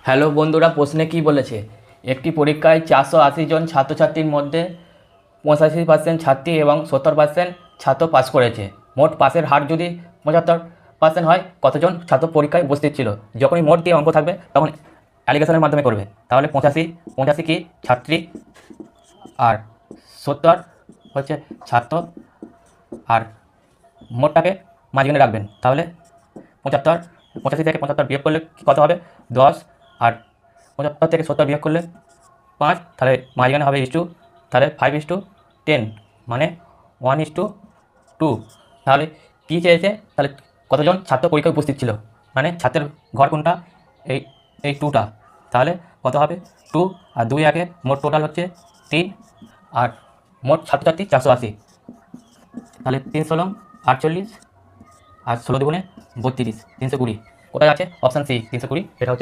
Hello বন্ধুরা, প্রশ্নে কি বলেছে? একটি পরীক্ষায় 480 জন ছাত্রছাত্রীর মধ্যে 85% ছাত্রী এবং 70% ছাত্র পাস করেছে। মোট পাসের হার যদি 75% হয়, কতজন ছাত্র পরীক্ষায় উপস্থিত ছিল? যখনই মোট দিয়ে অঙ্ক থাকবে তখন অ্যালিগেশনের মাধ্যমে করবে। তাহলে 85 কি ছাত্রী, আর 70 হচ্ছে ছাত্র, আর মোটটাকে মাঝখানে রাখবেন। তাহলে 75, 85 থেকে 75 বিয়োগ করলে কত হবে? 10। আর 75 থেকে 70 বিয়োগ করলে 5, তাহলে মাঝখানে হবে ইস্টু, তাহলে 5:10, মানে 1:2। তাহলে কী চেয়েছে? তাহলে কতজন ছাত্র পরীক্ষায় উপস্থিত ছিল, মানে ছাত্রের ঘর কোনটা? এই এই 2টা। তাহলে কত হবে? 2 আর 2 আগে, মোট টোটাল হচ্ছে 3, আর মোট ছাত্রছাত্রী 480। তাহলে 3 × 48, আর 16 দুগুণে 32, 320। কোথায় আছে? Option C, 320। এটা হচ্ছে